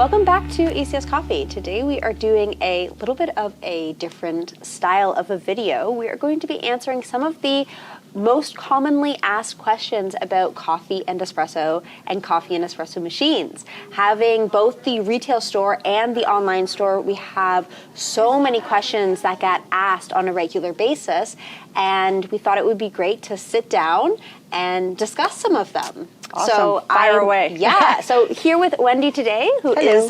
Welcome back to ACS Coffee. Today we are doing a little bit of a different style of a video. We are going to be answering some of the most commonly asked questions about coffee and espresso machines. Having both the retail store and the online store, we have so many questions that get asked on a regular basis, and we thought it would be great to sit down and discuss some of them. Awesome. So Fire away. Yeah. So here with Wendy today, who Hello. is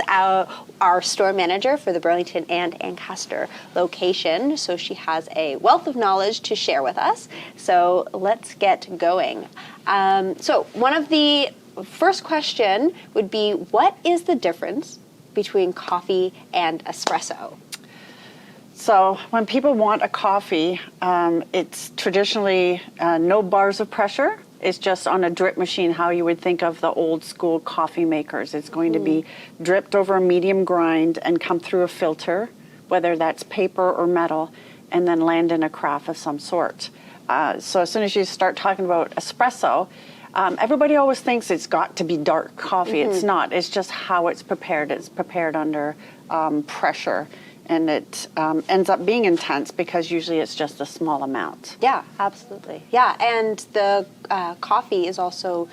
our store manager for the Burlington and Ancaster location. So she has a wealth of knowledge to share with us. So let's get going. So one of the first question would be, what is the difference between coffee and espresso? So when people want a coffee, it's traditionally no bars of pressure. It's just on a drip machine, how you would think of the old school coffee makers. It's going to be dripped over a medium grind and come through a filter, whether that's paper or metal, and then land in a carafe of some sort. So as soon as you start talking about espresso, everybody always thinks it's got to be dark coffee. It's not. It's just how it's prepared. It's prepared under pressure. And it ends up being intense because usually it's just a small amount. Yeah, absolutely. Yeah, and the coffee is also,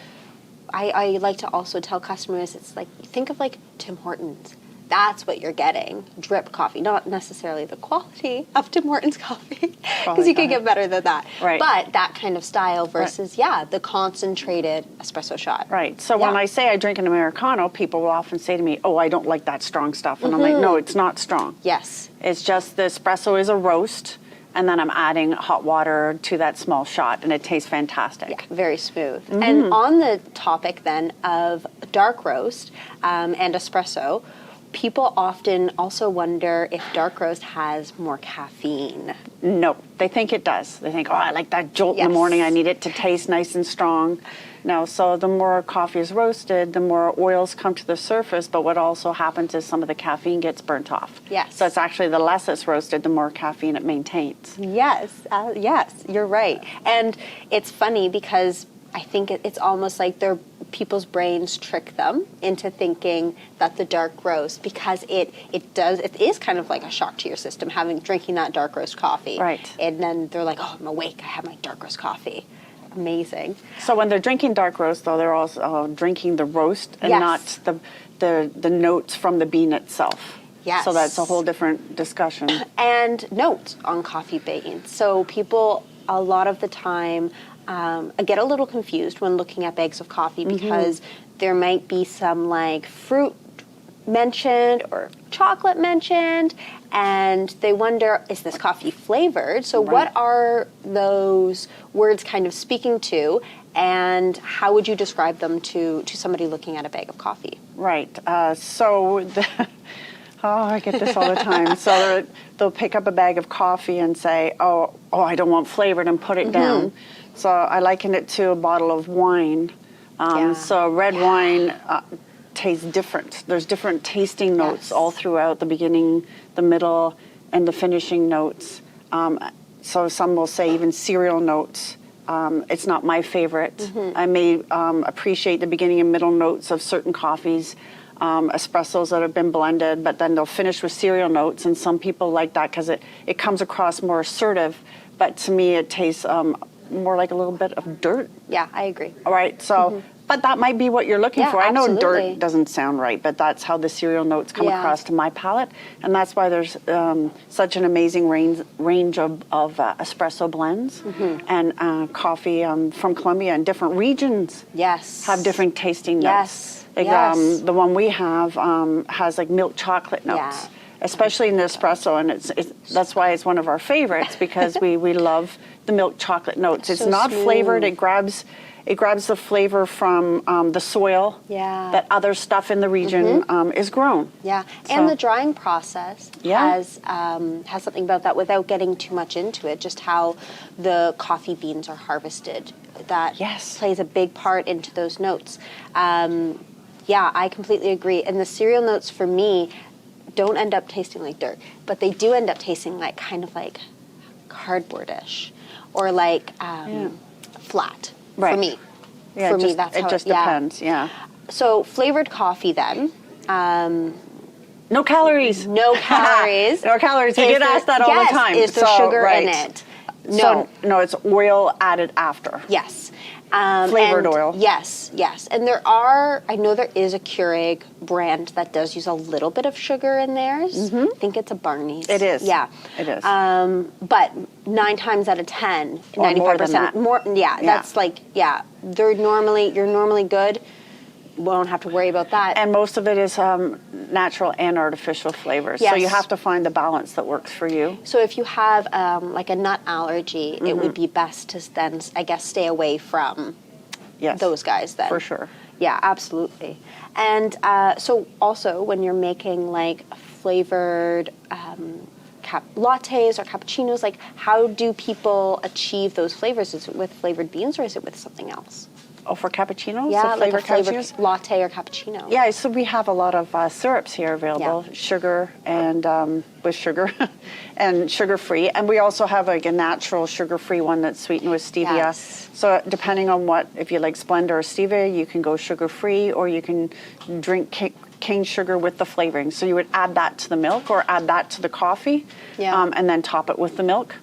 I like to also tell customers, it's like, think of like Tim Hortons. That's what you're getting, drip coffee, not necessarily the quality of Tim Hortons coffee, because you can get better than that. Right. But that kind of style versus, the concentrated espresso shot. Right. So when I say I drink an Americano, people will often say to me, oh, I don't like that strong stuff. And I'm like, no, it's not strong. Yes. It's just the espresso is a roast, and then I'm adding hot water to that small shot, and it tastes fantastic. Yeah, very smooth. And on the topic then of dark roast and espresso, people often also wonder if dark roast has more caffeine. No, they think it does. They think, oh, I like that jolt in the morning. I need it to taste nice and strong. No, so the more coffee is roasted, the more oils come to the surface, but what also happens is some of the caffeine gets burnt off. Yes. So it's actually the less it's roasted, the more caffeine it maintains. Yes, yes, you're right. And it's funny because I think it's almost like people's brains trick them into thinking that the dark roast, because it is kind of like a shock to your system drinking that dark roast coffee. Right. And then they're like, oh, I'm awake, I have my dark roast coffee. Amazing. So when they're drinking dark roast, though, they're also drinking the roast and not the notes from the bean itself. Yes. So that's a whole different discussion. And notes on coffee beans. So people, a lot of the time, get a little confused when looking at bags of coffee because there might be some like fruit mentioned or chocolate mentioned, and they wonder, is this coffee flavored? So what are those words kind of speaking to, and how would you describe them to somebody looking at a bag of coffee? Right. I get this all the time. So they'll pick up a bag of coffee and say, oh, I don't want flavored, and put it down. So I liken it to a bottle of wine. So red wine tastes different. There's different tasting notes all throughout the beginning, the middle, and the finishing notes. So some will say even cereal notes. It's not my favorite. I may appreciate the beginning and middle notes of certain coffees, espressos that have been blended, but then they'll finish with cereal notes, and some people like that because it comes across more assertive, but to me it tastes more like a little bit of dirt. Yeah, I agree. All right, so, but that might be what you're looking for. I know absolutely. dirt doesn't sound right, but that's how the cereal notes come across to my palate, and that's why there's such an amazing range of espresso blends and coffee from Colombia, and different regions have different tasting notes. The one we have has like milk chocolate notes. Especially in the espresso, and that's why it's one of our favorites, because we love the milk chocolate notes. It's not flavored. It grabs the flavor from the soil that other stuff in the region is grown. Yeah, and the drying process has something about that, without getting too much into it, just how the coffee beans are harvested. That plays a big part into those notes. I completely agree. And the cereal notes for me don't end up tasting like dirt, but they do end up tasting like kind of like cardboardish or like flat for me. Yeah, for me, that's it how just depends. Yeah. So flavored coffee then No calories. No calories. No calories. We Is get asked that all the time. Is there sugar in it? No. So, no, it's oil added after. Yes. Flavored oil. Yes, yes. And I know there is a Keurig brand that does use a little bit of sugar in theirs. I think it's a Barney's. It is. Yeah. It is. But 9 times out of 10, Or 95% more than that. more. Yeah, that's like, you're normally good. We don't have to worry about that. And most of it is natural and artificial flavors. Yes. So you have to find the balance that works for you. So if you have like a nut allergy, it would be best to then, I guess, stay away from those guys then. For sure. Yeah, absolutely. And so also when you're making like flavored lattes or cappuccinos, like how do people achieve those flavors? Is it with flavored beans or is it with something else? Oh, for cappuccinos? Yeah, the like a flavored cappuccinos? latte or cappuccino. Yeah, so we have a lot of syrups here available, sugar and with sugar and sugar-free. And we also have like a natural sugar-free one that's sweetened with stevia. Yes. So depending on if you like Splenda or stevia, you can go sugar-free or you can drink cane sugar with the flavoring. So you would add that to the milk or add that to the coffee and then top it with the milk.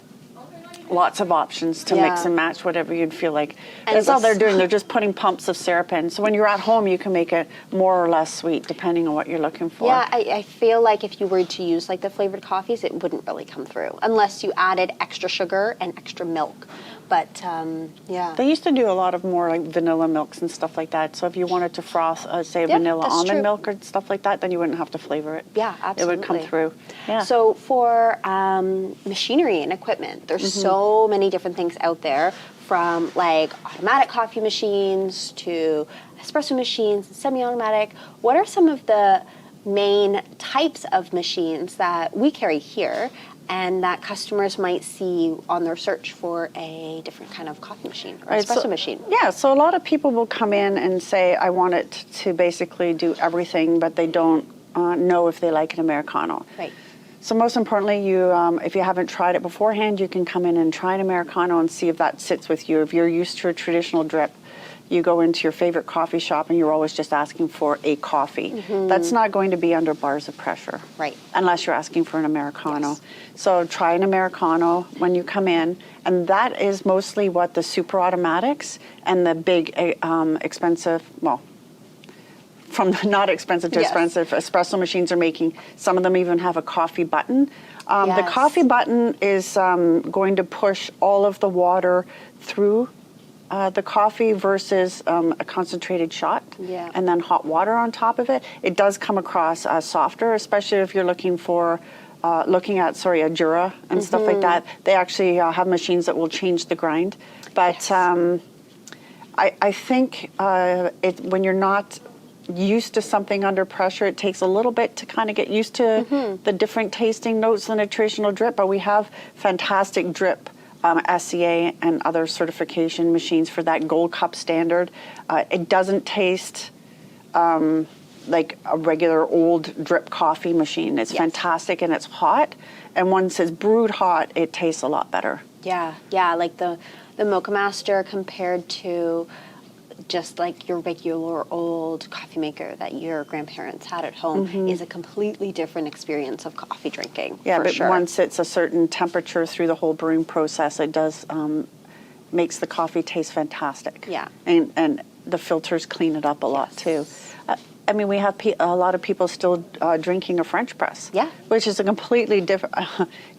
Lots of options to mix and match whatever you'd feel like. And that's all they're doing. They're just putting pumps of syrup in. So when you're at home, you can make it more or less sweet, depending on what you're looking for. Yeah, I feel like if you were to use like the flavored coffees, it wouldn't really come through unless you added extra sugar and extra milk. But They used to do a lot of more like vanilla milks and stuff like that. So if you wanted to froth, say, vanilla that's almond true. milk or stuff like that, then you wouldn't have to flavor it. Yeah, absolutely. It would come through. Yeah. So for machinery and equipment, there's so many different things out there, from like automatic coffee machines to espresso machines, semi-automatic. What are some of the main types of machines that we carry here and that customers might see on their search for a different kind of coffee machine or espresso machine? Yeah, so a lot of people will come in and say, I want it to basically do everything, but they don't know if they like an Americano. Right. So most importantly, you, if you haven't tried it beforehand, you can come in and try an Americano and see if that sits with you. If you're used to a traditional drip, you go into your favorite coffee shop and you're always just asking for a coffee. That's not going to be under bars of pressure. Right. Unless you're asking for an Americano. Yes. So try an Americano when you come in, and that is mostly what the super automatics and the big expensive, well, from the not expensive to expensive espresso machines are making. Some of them even have a coffee button. The coffee button is going to push all of the water through the coffee versus a concentrated shot and then hot water on top of it. It does come across softer, especially if you're looking for looking at a Jura and stuff like that. They actually have machines that will change the grind. But I think when you're not used to something under pressure, it takes a little bit to kind of get used to the different tasting notes than a traditional drip. But we have fantastic drip SCA and other certification machines for that gold cup standard. It doesn't taste like a regular old drip coffee machine. It's fantastic and it's hot. And once it's brewed hot, it tastes a lot better. Yeah, like the Mocha Master compared to just like your regular old coffee maker that your grandparents had at home is a completely different experience of coffee drinking. Yeah, but sure. once it's a certain temperature through the whole brewing process, it does makes the coffee taste fantastic. Yeah. And the filters clean it up a lot too. I mean, we have a lot of people still drinking a French press. Yeah. Which is a completely different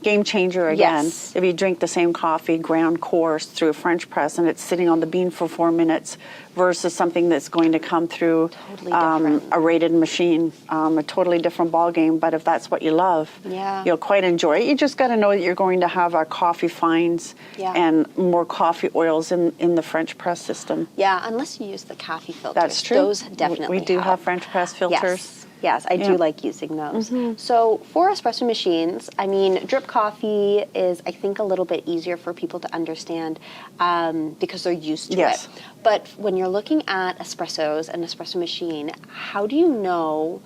game changer again. Yes. If you drink the same coffee ground coarse through a French press and it's sitting on the bean for 4 minutes versus something that's going to come through a rated machine, a totally different ball game. But if that's what you love, you'll quite enjoy it. You just got to know that you're going to have coffee fines and more coffee oils in the French press system. Yeah, unless you use the coffee filters. That's true. Those definitely we do have French press filters. Yes, I do like using those. So for espresso machines, I mean, drip coffee is, I think, a little bit easier for people to understand because they're used to it. But when you're looking at espressos, an espresso machine, how do you know,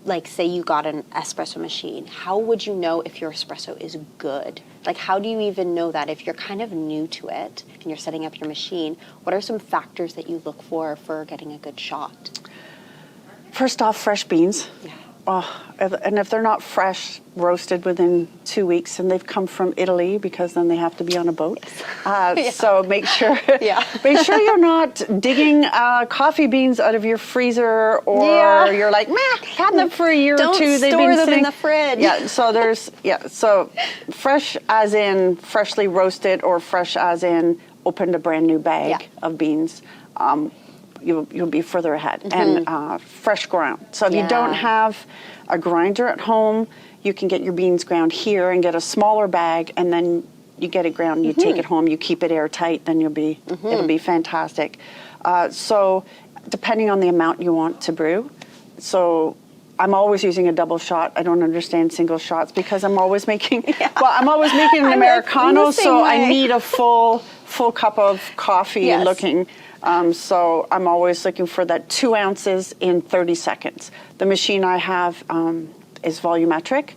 like, say you got an espresso machine, how would you know if your espresso is good? Like, how do you even know that if you're kind of new to it and you're setting up your machine? What are some factors that you look for getting a good shot? First off, fresh beans. Yeah. Oh, and if they're not fresh, roasted within 2 weeks, and they've come from Italy, because then they have to be on a boat. So make sure, make sure you're not digging coffee beans out of your freezer, or you're like, had them for a year or two. Don't store them in the fridge. Yeah. So so fresh as in freshly roasted, or fresh as in opened a brand new bag of beans. You'll be further ahead. And fresh ground. So if you don't have a grinder at home, you can get your beans ground here and get a smaller bag, and then you get it ground, you take it home, you keep it airtight, then it'll be fantastic. So depending on the amount you want to brew, so I'm always using a double shot. I don't understand single shots, because I'm always making I'm always making an Americano, so I need a full cup of coffee looking. So I'm always looking for that 2 ounces in 30 seconds. The machine I have is volumetric,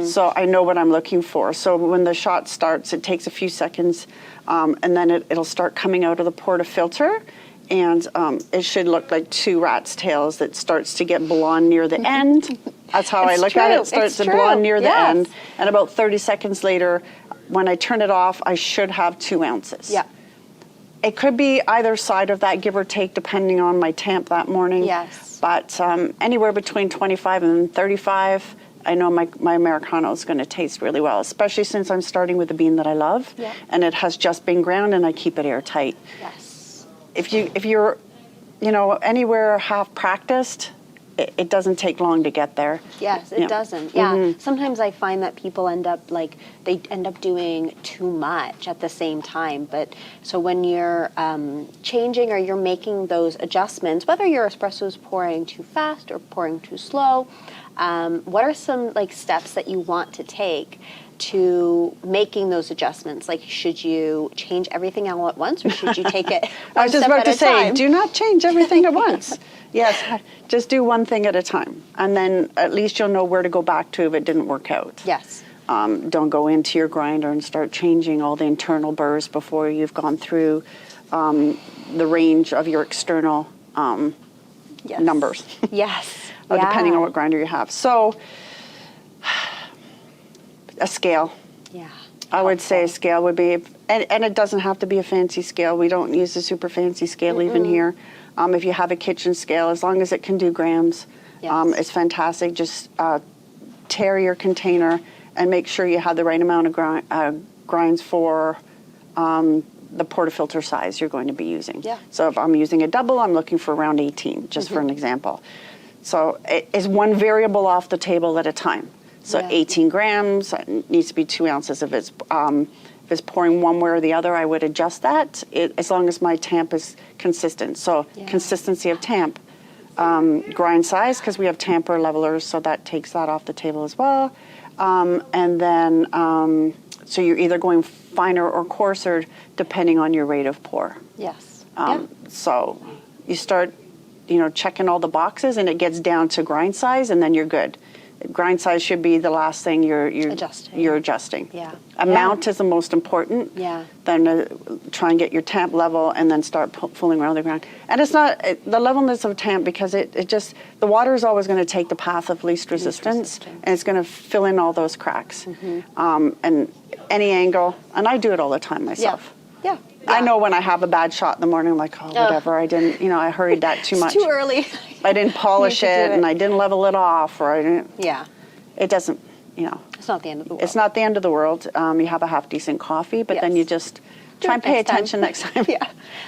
so I know what I'm looking for. So when the shot starts, it takes a few seconds, and then it'll start coming out of the portafilter, and it should look like 2 rat's tails that starts to get blonde near the end. That's how I look at it. It starts to blonde near the end, and about 30 seconds later, when I turn it off, I should have 2 ounces. Yeah. It could be either side of that, give or take, depending on my temp that morning. Yes. But anywhere between 25 and 35, I know my Americano is going to taste really well, especially since I'm starting with a bean that I love, and it has just been ground, and I keep it airtight. Yes. If you're, anywhere half practiced, it doesn't take long to get there. Yes, it doesn't. Yeah. Sometimes I find that people end up doing too much at the same time. But so when you're changing, or you're making those adjustments, whether your espresso is pouring too fast or pouring too slow, what are some steps that you want to take to making those adjustments? Like, should you change everything all at once, or should you take it I was just about to say, do not change everything at once. Yes, just do one thing at a time, and then at least you'll know where to go back to if it didn't work out. Yes. Don't go into your grinder and start changing all the internal burrs before you've gone through the range of your external numbers. Yes. Depending on what grinder you have. So, a scale. Yeah. I would say a scale would be, and it doesn't have to be a fancy scale. We don't use a super fancy scale even here. If you have a kitchen scale, as long as it can do grams, it's fantastic. Just tear your container and make sure you have the right amount of grinds for the portafilter size you're going to be using. Yeah. So if I'm using a double, I'm looking for around 18, just for an example. So it is one variable off the table at a time. So 18 grams, it needs to be 2 ounces. If it's pouring one way or the other, I would adjust that, as long as my tamp is consistent. So consistency of tamp. Grind size, because we have tamper levelers, so that takes that off the table as well. And then, so you're either going finer or coarser, depending on your rate of pour. Yes. So you start, checking all the boxes, and it gets down to grind size, and then you're good. Grind size should be the last thing you're adjusting. Yeah. Amount is the most important. Yeah. Then try and get your tamp level, and then start fooling around the ground. And it's not the levelness of tamp, because it just, the water is always going to take the path of least resistance, and it's going to fill in all those cracks. And any angle, and I do it all the time myself. Yeah. I know when I have a bad shot in the morning, I'm like, whatever, I didn't, I hurried that too much. It's too early. I didn't polish it, and I didn't level it off, or I didn't. Yeah. It doesn't, It's not the end of the world. It's not the end of the world. You have a half decent coffee, but then you just try and pay attention next time.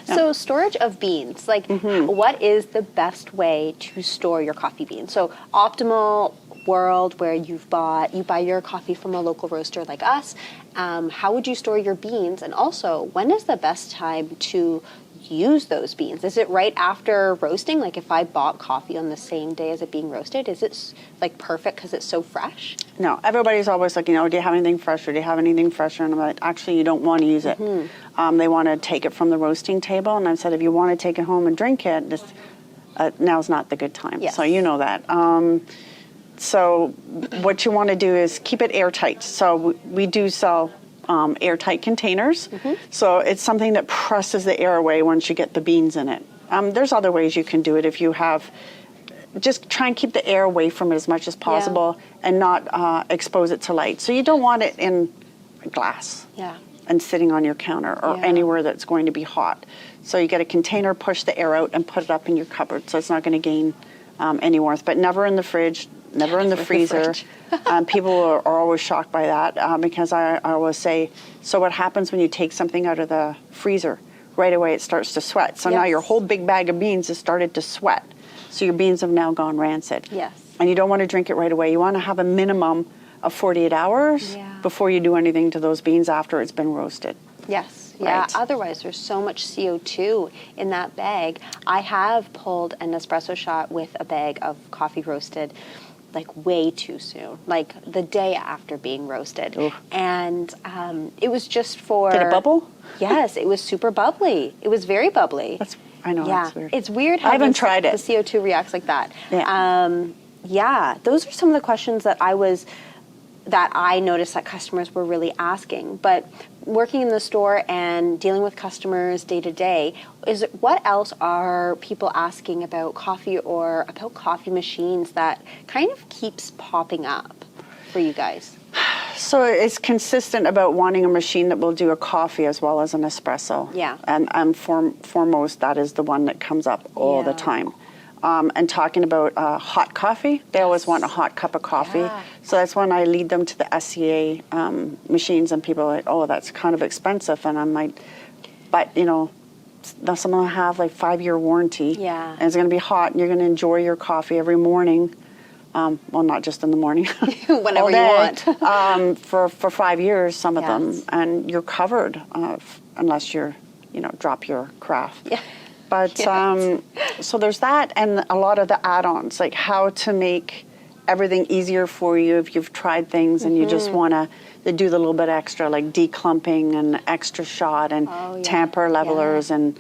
So storage of beans, what is the best way to store your coffee beans? So optimal world where you buy your coffee from a local roaster like us, how would you store your beans? And also, when is the best time to use those beans? Is it right after roasting? Like, if I bought coffee on the same day as it being roasted, is it perfect because it's so fresh? No, everybody's always like, do you have anything fresher? Do you have anything fresher? And I'm like, actually, you don't want to use it. They want to take it from the roasting table, and I said, if you want to take it home and drink it, now's not the good time. Yes. So you know that. So what you want to do is keep it airtight. So we do sell airtight containers. So it's something that presses the air away once you get the beans in it. There's other ways you can do it. If you have just try and keep the air away from it as much as possible and not expose it to light. So you don't want it in glass and sitting on your counter or anywhere that's going to be hot. So you get a container, push the air out, and put it up in your cupboard so it's not going to gain any warmth. But never in the fridge, never in the freezer. People are always shocked by that because I always say, so what happens when you take something out of the freezer? Right away it starts to sweat. So now your whole big bag of beans has started to sweat. So your beans have now gone rancid. Yes. And you don't want to drink it right away. You want to have a minimum of 48 hours before you do anything to those beans after it's been roasted. Yes. Yeah. Right. Otherwise, there's so much CO2 in that bag. I have pulled an espresso shot with a bag of coffee roasted like way too soon, like the day after being roasted. Ooh. And it was just for... Did it bubble? Yes, it was super bubbly. It was very bubbly. I know, that's weird. It's weird how I haven't tried it. The CO2 reacts like that. Yeah. Those are some of the questions that I noticed that customers were really asking. But working in the store and dealing with customers day to day, what else are people asking about coffee or about coffee machines that kind of keeps popping up for you guys? So it's consistent about wanting a machine that will do a coffee as well as an espresso. Yeah. And foremost, that is the one that comes up all the time. And talking about hot coffee, they always want a hot cup of coffee. Yeah. So that's when I lead them to the SCA machines, and people are like, oh, that's kind of expensive. And I'm like, but you know, some of them have like 5-year warranty. Yeah. And it's going to be hot, and you're going to enjoy your coffee every morning. Well, not just in the morning. Whenever you want. For 5 years, some of them, and you're covered unless you're, drop your craft. Yeah. But so there's that, and a lot of the add-ons, like how to make everything easier for you if you've tried things and you just want to do the little bit extra, like declumping and extra shot and tamper levelers, and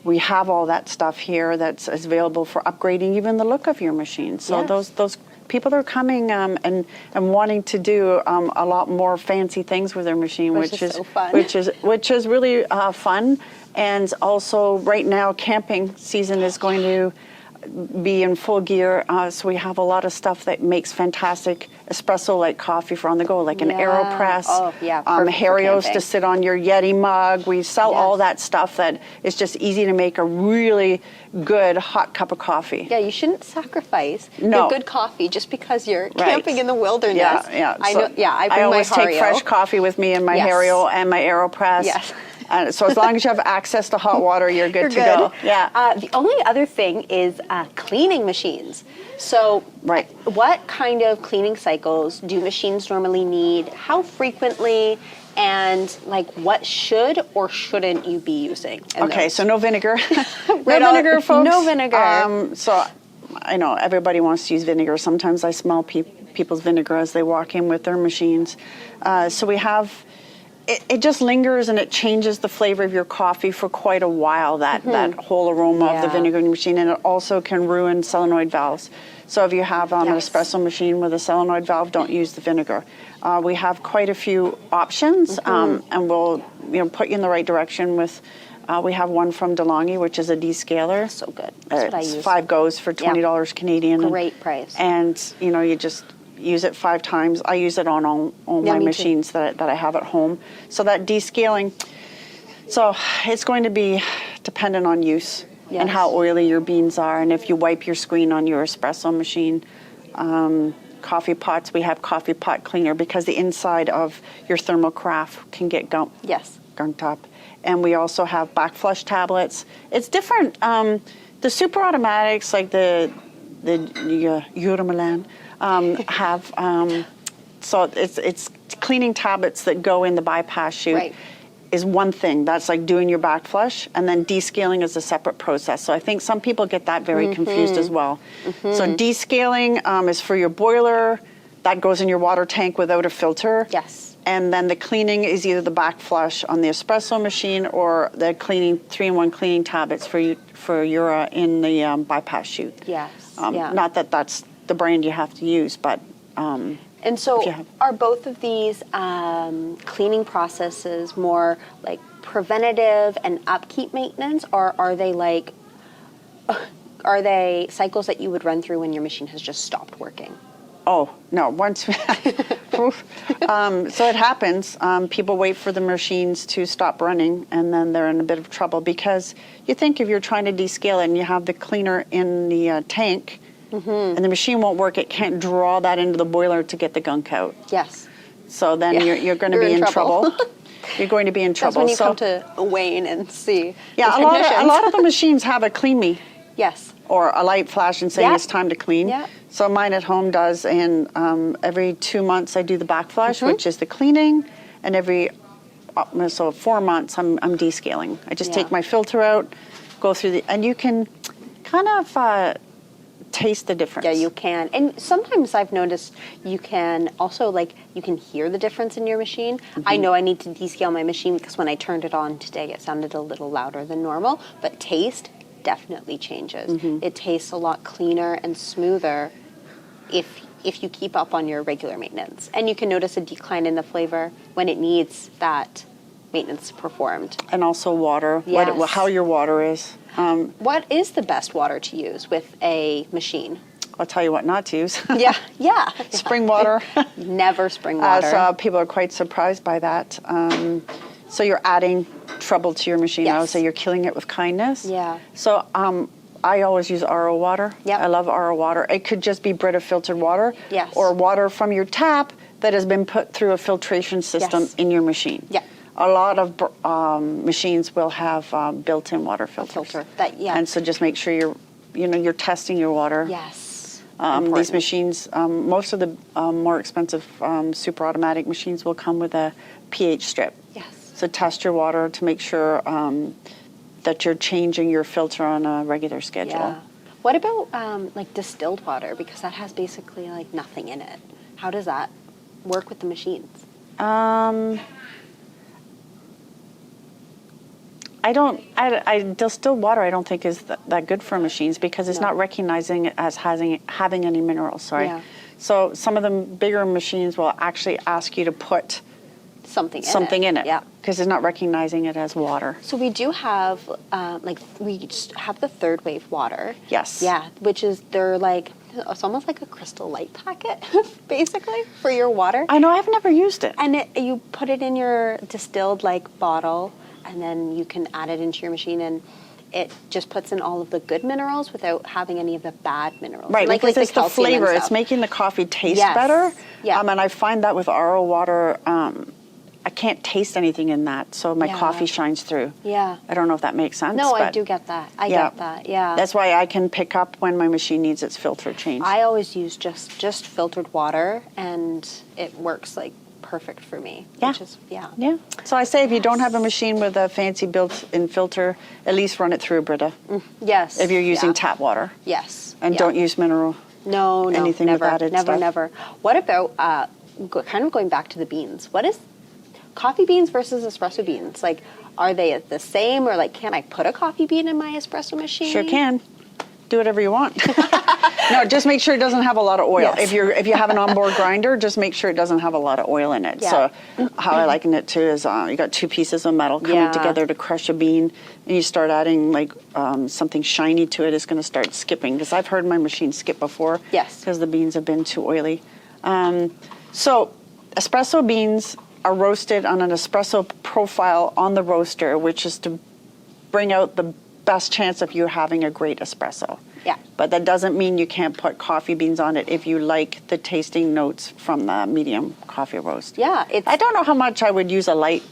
we have all that stuff here that's available for upgrading even the look of your machine. So those people are coming and wanting to do a lot more fancy things with their machine, which is so fun. which is really fun. And also right now camping season is going to be in full gear, so we have a lot of stuff that makes fantastic espresso-like coffee for on the go, like an AeroPress, Harios to sit on your Yeti mug. We sell all that stuff that is just easy to make a really good hot cup of coffee. Yeah, you shouldn't sacrifice your good coffee just because you're camping in the wilderness. Yeah. I know. Yeah, I always take fresh coffee with me in my Hario and my AeroPress. Yes. So as long as you have access to hot water, you're good to go. Yeah. The only other thing is cleaning machines. So what kind of cleaning cycles do machines normally need? How frequently? And like what should or shouldn't you be using? Okay, so no vinegar. No vinegar, folks. No vinegar. So I know everybody wants to use vinegar. Sometimes I smell people's vinegar as they walk in with their machines. So we have... It just lingers and it changes the flavor of your coffee for quite a while, that whole aroma of the vinegar in your machine, and it also can ruin solenoid valves. So if you have an espresso machine with a solenoid valve, don't use the vinegar. We have quite a few options, and we'll put you in the right direction with... we have one from DeLonghi, which is a descaler. So good. That's what I use. 5 goes for $20 Canadian. Great price. And you just... use it 5 times. I use it on all my machines that I have at home. So that descaling, so it's going to be dependent on use and how oily your beans are, and if you wipe your screen on your espresso machine. Coffee pots, we have coffee pot cleaner because the inside of your thermal carafe can get gunked up. And we also have back flush tablets. It's different. The super automatics, like the Euromilan, have so it's cleaning tablets that go in the bypass chute is one thing. That's like doing your back flush, and then descaling is a separate process. So I think some people get that very confused as well. So descaling is for your boiler. That goes in your water tank without a filter. Yes. And then the cleaning is either the back flush on the espresso machine or the cleaning 3-in-1 cleaning tablets for your in the bypass chute. Yes. Not that that's the brand you have to use, but and so are both of these cleaning processes more like preventative and upkeep maintenance, or are they like are they cycles that you would run through when your machine has just stopped working? Oh, no, once, so it happens. People wait for the machines to stop running, and then they're in a bit of trouble, because you think if you're trying to descale it and you have the cleaner in the tank, and the machine won't work, it can't draw that into the boiler to get the gunk out. Yes. So then you're going to be in trouble. You're going to be in trouble. That's when you come to Wayne and see Yeah, the a lot of the machines have a clean me. Yes. Or a light flash and saying it's time to clean. Yeah. So mine at home does, and every 2 months I do the backflash, which is the cleaning, and every 4 months I'm descaling. I just take my filter out, go through and you can kind of taste the difference. Yeah, you can. And sometimes I've noticed you can also, you can hear the difference in your machine. I know I need to descale my machine because when I turned it on today, it sounded a little louder than normal, but taste definitely changes. It tastes a lot cleaner and smoother if you keep up on your regular maintenance. And you can notice a decline in the flavor when it needs that maintenance performed. And also water, Yes. how your water is. What is the best water to use with a machine? I'll tell you what not to use. Yeah. Spring water. Never spring water. So people are quite surprised by that. So you're adding trouble to your machine. I would say you're killing it with kindness. Yeah. So I always use RO water. Yep. I love RO water. It could just be Brita filtered water. Yes. Or water from your tap that has been put through a filtration system in your machine. Yeah. A lot of machines will have built-in water filters. Filter. And so just make sure you're testing your water. Yes. These machines, most of the more expensive super automatic machines will come with a pH strip. Yes. So test your water to make sure that you're changing your filter on a regular schedule. Yeah. What about distilled water? Because that has basically nothing in it. How does that work with the machines? Distilled water I don't think is that good for machines because it's not recognizing it as having any minerals. Sorry. Yeah. So some of the bigger machines will actually ask you to put something in it. Yeah. Because it's not recognizing it as water. So we do have we just have the third wave water. Yes. Yeah, which is it's almost like a Crystal Light packet, basically, for your water. I know, I've never used it. And you put it in your distilled bottle, and then you can add it into your machine, and it just puts in all of the good minerals without having any of the bad minerals. Right, because it's the flavor. It's making the coffee taste better. Yeah. And I find that with RO water, I can't taste anything in that, so my coffee shines through. Yeah. I don't know if that makes sense. No, I do get that. I get that, yeah. That's why I can pick up when my machine needs its filter changed. I always use just filtered water, and it works perfect for me. Yeah. Which is, Yeah. So I say if you don't have a machine with a fancy built-in filter, at least run it through a Brita. Yes. If you're using tap water. Yes. And don't use mineral. No, anything never, with added stuff. Never. What about kind of going back to the beans? What is coffee beans versus espresso beans? Are they the same, or can I put a coffee bean in my espresso machine? Sure can. Do whatever you want. No, just make sure it doesn't have a lot of oil. Yes. If you have an onboard grinder, just make sure it doesn't have a lot of oil in it. Yeah. So how I liken it to is you got two pieces of metal coming together to crush a bean, and you start adding something shiny to it, it's going to start skipping. Because I've heard my machine skip before. Yes. Because the beans have been too oily. So espresso beans are roasted on an espresso profile on the roaster, which is to bring out the best chance of you having a great espresso. Yeah. But that doesn't mean you can't put coffee beans on it if you like the tasting notes from the medium coffee roast. Yeah. I don't know how much I would use a light.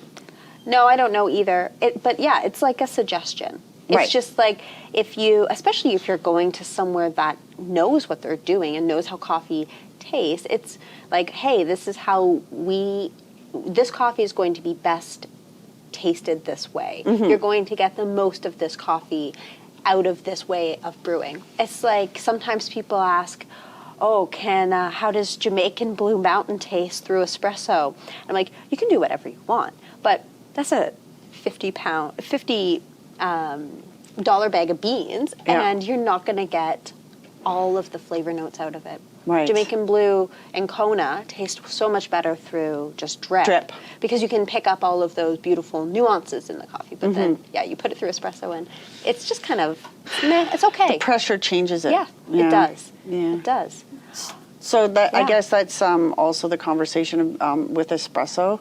No, I don't know either. But yeah, it's like a suggestion. It's just especially if you're going to somewhere that knows what they're doing and knows how coffee tastes, it's hey, this is how this coffee is going to be best tasted this way. You're going to get the most of this coffee out of this way of brewing. It's sometimes people ask, oh, how does Jamaican Blue Mountain taste through espresso? And I'm you can do whatever you want, but that's a $50 bag of beans, and you're not going to get all of the flavor notes out of it. Right. Jamaican blue and Kona taste so much better through just drip. Drip. Because you can pick up all of those beautiful nuances in the coffee. But then, you put it through espresso and it's just kind of, meh, it's okay. The pressure changes it. Yeah, it does. Yeah. It does. So that I guess that's also the conversation with espresso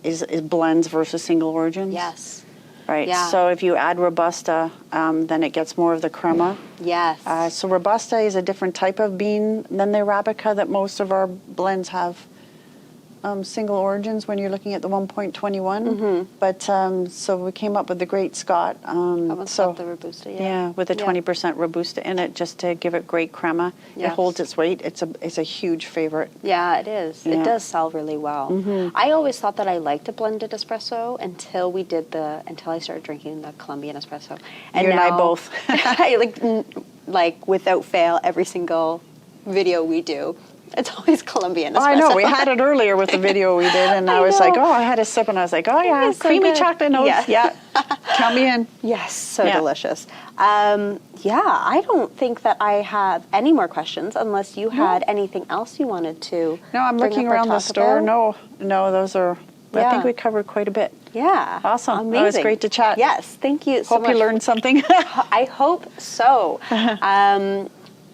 is blends versus single origins. Yes. Right. Yeah. So if you add Robusta, then it gets more of the crema. Yes. So Robusta is a different type of bean than the Arabica that most of our blends have single origins when you're looking at the 1.21. But so we came up with the Great Scott. So the Robusta, with a 20% Robusta in it, just to give it great crema. Yes. It holds its weight. It's a huge favorite. Yeah, it is. Yeah. It does sell really well. I always thought that I liked a blended espresso until I started drinking the Colombian espresso. And you and I both. I like without fail, every single video we do, it's always Colombian espresso. I know. We had it earlier with the video we did, and I was like, I had a sip, and I was like, yeah, so creamy good. chocolate notes. Yeah. Count me in. Yes, so delicious. I don't think that I have any more questions unless you had anything else you wanted to. No, I'm bring looking up or around the talk store. about. No, those are. I think we covered quite a bit. Yeah. Awesome. Amazing. It was great to chat. Yes, thank you so Hope much. you learned something. I hope so.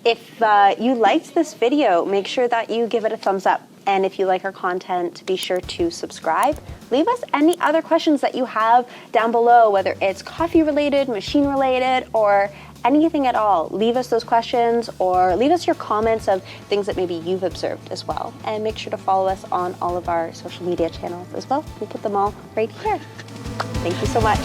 If you liked this video, make sure that you give it a thumbs up. And if you like our content, be sure to subscribe. Leave us any other questions that you have down below, whether it's coffee related, machine related, or anything at all. Leave us those questions or leave us your comments of things that maybe you've observed as well. And make sure to follow us on all of our social media channels as well. We'll put them all right here. Thank you so much.